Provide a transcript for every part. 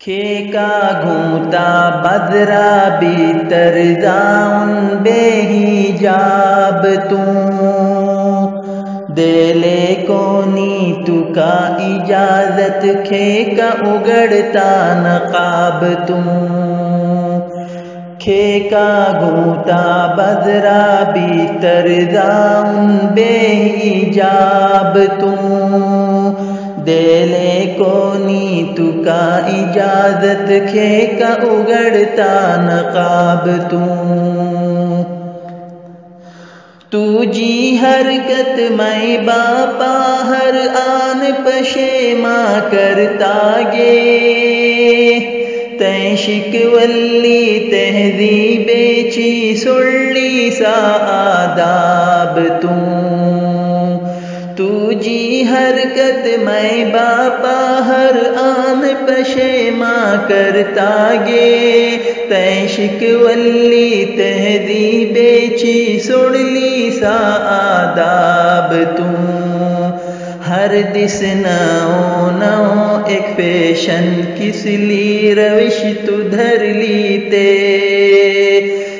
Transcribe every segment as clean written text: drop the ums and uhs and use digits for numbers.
کھیکا گھونتا بدرا بیتر down بے حجاب دلے کونی تو کا اجازت کھیکا اگڑتا نقاب کھیکا گھونتا بدرا بیتر داؤن بے حجاب دلے کونی تو کا اجازت کھیکا اگڑتا نقاب تو جی حرکت میں باپا ہر آن پشیما کرتا گے تیشک ولی تہذیب چی سڑی سا آداب تو جی حرکت میں باپا ہر آن پشیما کرتا گے تیشک ولی تہذیب چی سڑلی سا آداب ہر دس نو ایک فیشن کس لی روش تو دھر لیتے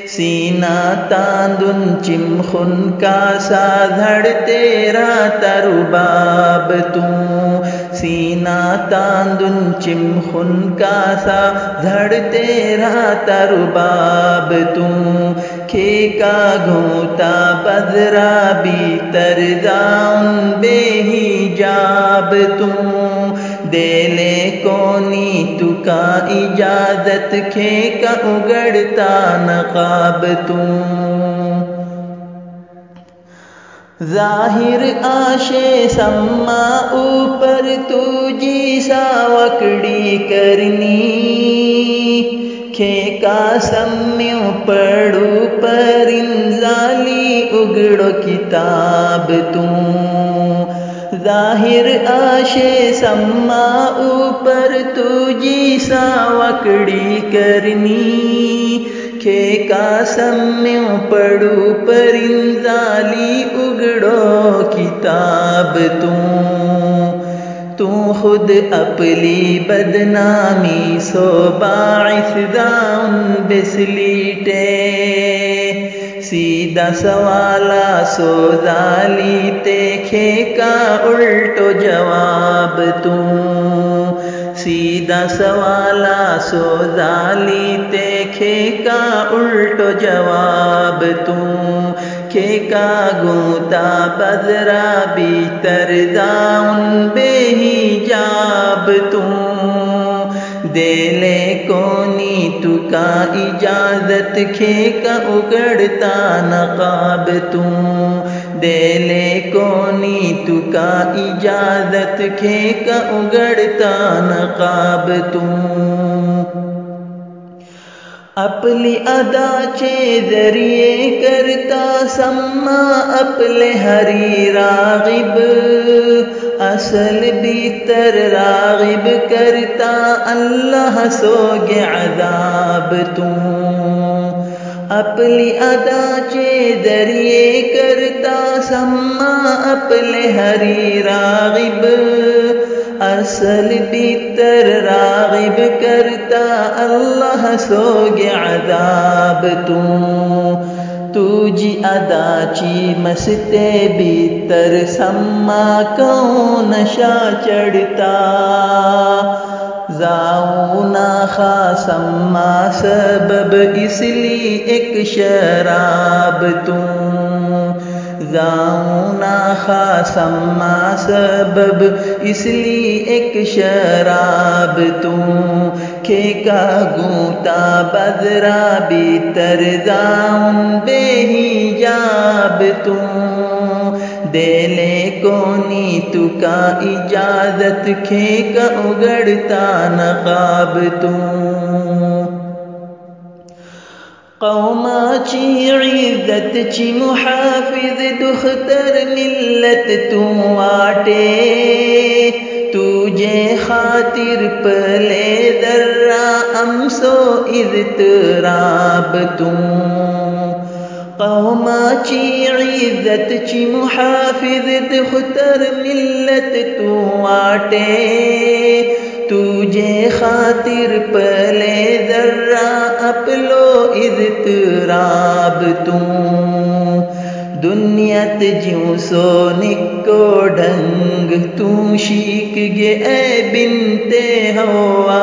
سینہ تاندن چمخن کا سا دھڑ تیرا ترباب سینہ تاندن چمخن کا سا دھڑ تیرا ترباب کھیکا گھونتا بدرا بیتر داؤن بے حجاب دلے کونی تو کا اجازت کھیکا اگڑتا نقاب ظاہر آشے سما اوپر تو جی سا وکڑی کرنی کھیکا سمیوں پڑھو پر انزالی اگڑو کتاب ظاہر آشے سما اوپر تو جی سا وکڑی کرنی کھیکا سمیوں پڑھو پر انزالی اگڑو کتاب تو خود اپلی بدنامی سو باعث داؤن بسلیٹے سیدھا سوالا سو ذالی تے کھیکا الٹو جواب سیدھا سوالا سو ذالی تے کھیکا الٹو جواب کھیکا گھونتا بدرا بیتر داؤن بے حجاب دلے کونی تو کا اجازت کھیکا اگڑتا نقاب دلے کونی تو کا اجازت کھیکا اگڑتا نقاب اپلی ادا چے ذریعے کرتا سما اپلے ہری راغب اصل بیتر راغب کرتا اللہ سوگ عذاب اپلی ادا چے ذریعے کرتا سما اپلے ہری راغب اصل بیتر راغب کرتا اللہ سوگ عذاب تو جی ادا چی مستے بیتر سما کون نشا چڑھتا زاؤنا خا سما سبب اس لی ایک شراب زاؤنا خا سما سبب اس لی ایک شراب کھیکا گھونتا بدرا بیتر داؤن بے حجاب دلے کونی تو کا اجازت کھیکا اگڑتا نقاب قوما چی عزت چی محافظ دختر ملت واٹے تجھے خاطر پلے ذرہ امسو اضطراب قوما چی عزت چی محافظ دختر ملت واٹے تجھے خاطر پلے ذرہ اپلو اضطراب توں دنیات جیوں سونکو ڈھنگ توں شیک گے اے بنت ہوا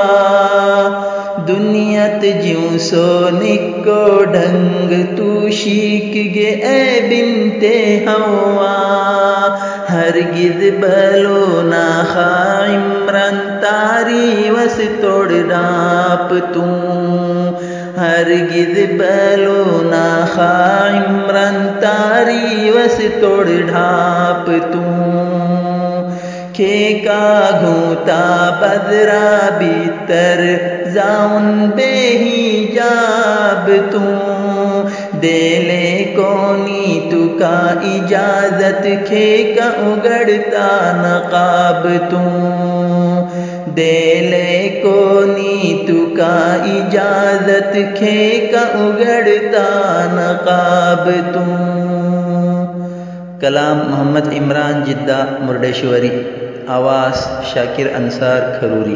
دنیات جیوں سونکو ڈھنگ تو شیک گے اے بنت ہوا ہرگز بلو نا خا عمران تاری وس توڑ ڈاپ توں ہرگز بلو نا خا عمران تاری وس توڑ ڈھاپ توں کھیکا گھوتا بدرا بیتر زاؤن بے حجاب توں دیلے کونی تو کا اجازت کھیکا اگڑتا نقاب توں دیلے کونی تو کا اجازت کھیکا اگڑتا نقاب توں کلام محمد عمران جدہ مردیشوری آواز شاکر انصار کھروری